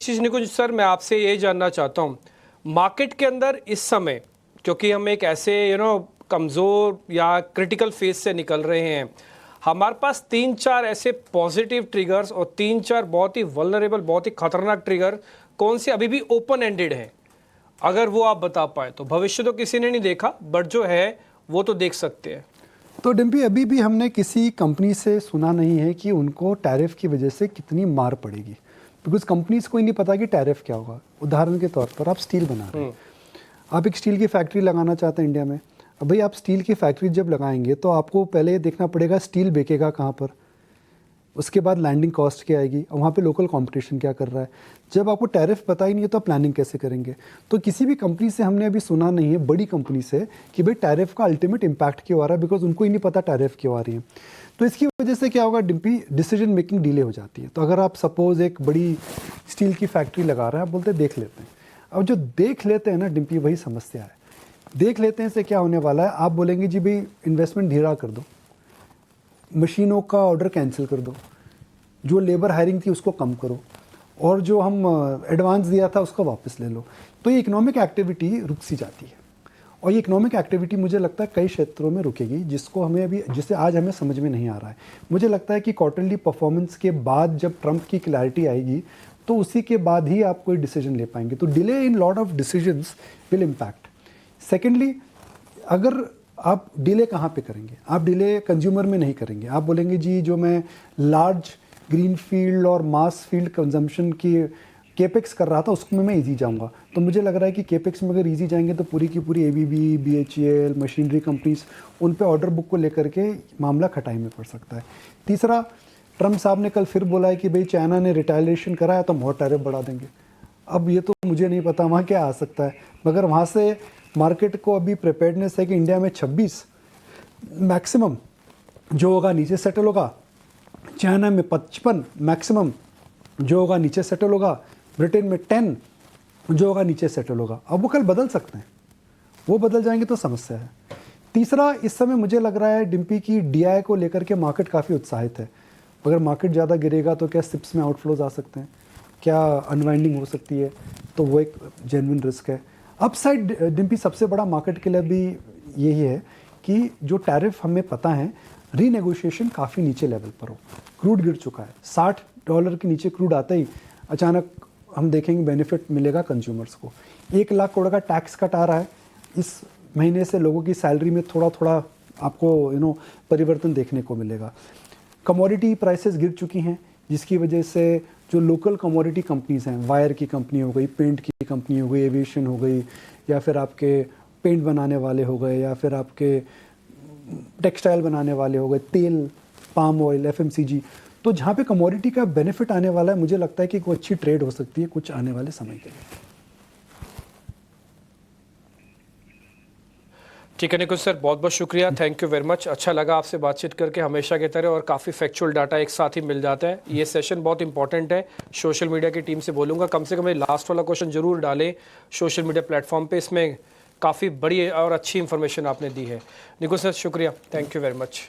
आशीष निकुंज sir, मैं आपसे ये जानना चाहता हूँ मार्केट के अंदर इस समय, क्योंकि हम एक ऐसे कमज़ोर या क्रिटिकल फेज से निकल रहे हैं, हमारे पास 3-4 ऐसे पॉजिटिव ट्रिगर्स और 3-4 बहुत ही वल्नरेबल, बहुत ही खतरनाक ट्रिगर कौन से अभी भी ओपन एंडेड हैं? अगर वो आप बता पाए तो। भविष्य तो किसी ने नहीं देखा, बट जो है वो तो देख सकते हैं। तो डिम्पी, अभी भी हमने किसी कंपनी से सुना नहीं है कि उनको टैरिफ की वजह से कितनी मार पड़ेगी, बिकॉज कंपनीज को ही नहीं पता कि टैरिफ क्या होगा। उदाहरण के तौर पर आप स्टील बना रहे हैं, आप एक स्टील की फैक्ट्री लगाना चाहते हैं इंडिया में। अब भाई आप स्टील की फैक्ट्री जब लगाएंगे तो आपको पहले देखना पड़ेगा स्टील बेचेगा कहाँ पर, उसके बाद लैंडिंग कॉस्ट क्या आएगी और वहाँ पे लोकल कंपटीशन क्या कर रहा है। जब आपको टैरिफ पता ही नहीं है तो आप प्लानिंग कैसे करेंगे? तो किसी भी कंपनी से हमने अभी सुना नहीं है, बड़ी कंपनी से, कि भाई टैरिफ का अल्टीमेट इम्पैक्ट क्यों आ रहा है, बिकॉज उनको ही नहीं पता टैरिफ क्यों आ रही है। तो इसकी वजह से क्या होगा डिम्पी, डिसीजन मेकिंग डिले हो जाती है। तो अगर आप सपोज एक बड़ी स्टील की फैक्ट्री लगा रहे हैं, आप बोलते हैं देख लेते हैं। अब जो देख लेते हैं ना डिम्पी, वही समस्या है। देख लेते हैं से क्या होने वाला है, आप बोलेंगे जी भाई इन्वेस्टमेंट धीरा कर दो, मशीनों का ऑर्डर कैंसिल कर दो, जो लेबर हायरिंग थी उसको कम करो, और जो हम एडवांस दिया था उसको वापस ले लो। तो ये इकोनॉमिक एक्टिविटी रुक सी जाती है, और ये इकोनॉमिक एक्टिविटी मुझे लगता है कई क्षेत्रों में रुकेगी, जिसे आज हमें समझ में नहीं आ रहा है। मुझे लगता है कि क्वार्टरली परफॉर्मेंस के बाद जब ट्रंप की क्लैरिटी आएगी तो उसी के बाद ही आप कोई डिसीजन ले पाएंगे। तो delay in lot of decisions will impact. Secondly, अगर आप डिले कहाँ पे करेंगे? आप डिले कंज्यूमर में नहीं करेंगे। आप बोलेंगे जी जो मैं लार्ज ग्रीन फील्ड और मास फील्ड कंजम्पशन की केपेक्स कर रहा था उसमें मैं इजी जाऊंगा। तो मुझे लग रहा है कि केपेक्स में अगर इजी जाएंगे तो पूरी की पूरी एबीबी, बीएचईएल, मशीनरी कंपनीज, उन पे ऑर्डर बुक को लेकर के मामला खटाई में पड़ सकता है। तीसरा, ट्रम्प साहब ने कल फिर बोला है कि भाई चाइना ने रिटेलिएशन कराया तो हम और टैरिफ बढ़ा देंगे। अब ये तो मुझे नहीं पता वहाँ क्या आ सकता है, मगर वहाँ से मार्केट को अभी प्रिपेयर्डनेस है कि इंडिया में 26 मैक्सिमम जो होगा नीचे सेटल होगा, चाइना में 55 मैक्सिमम जो होगा नीचे सेटल होगा, ब्रिटेन में 10 जो होगा नीचे सेटल होगा। अब वो कल बदल सकते हैं, वो बदल जाएंगे तो समस्या है। तीसरा, इस समय मुझे लग रहा है डिम्पी की डीआई को लेकर के मार्केट काफ़ी उत्साहित है। अगर मार्केट ज़्यादा गिरेगा तो क्या सिप्स में आउटफ्लोज आ सकते हैं, क्या अनवाइंडिंग हो सकती है, तो वो एक जेन्युइन रिस्क है। अपसाइड डिम्पी सबसे बड़ा मार्केट के लिए भी यही है कि जो टैरिफ हमें पता है, रीनेगोशिएशन काफ़ी नीचे लेवल पर हो। क्रूड गिर चुका है, $60 के नीचे क्रूड आता ही अचानक हम देखेंगे बेनिफिट मिलेगा कंज्यूमर्स को। 1 लाख करोड़ का टैक्स कट आ रहा है, इस महीने से लोगों की सैलरी में थोड़ा थोड़ा आपको परिवर्तन देखने को मिलेगा। कमोडिटी प्राइसेस गिर चुकी हैं, जिसकी वजह से जो लोकल कमोडिटी कंपनीज हैं, वायर की कंपनी हो गई, पेंट की कंपनी हो गई, एविएशन हो गई, या फिर आपके पेंट बनाने वाले हो गए, या फिर आपके टेक्सटाइल बनाने वाले हो गए, तेल, पाम ऑयल, एफएमसीजी, तो जहाँ पे कमोडिटी का बेनिफिट आने वाला है, मुझे लगता है कि कोई अच्छी ट्रेड हो सकती है कुछ आने वाले समय के लिए। ठीक है निकुंज सर, बहुत बहुत शुक्रिया, थैंक यू वेरी मच। अच्छा लगा आपसे बातचीत करके, हमेशा की तरह, और काफ़ी फैक्चुअल डाटा एक साथ ही मिल जाता है। ये सेशन बहुत इंपॉर्टेंट है। सोशल मीडिया की टीम से बोलूँगा कम से कम ये लास्ट वाला क्वेश्चन जरूर डालें सोशल मीडिया प्लेटफॉर्म पे, इसमें काफ़ी बड़ी और अच्छी इन्फॉर्मेशन आपने दी है। निकुंज सर शुक्रिया, थैंक यू वेरी मच।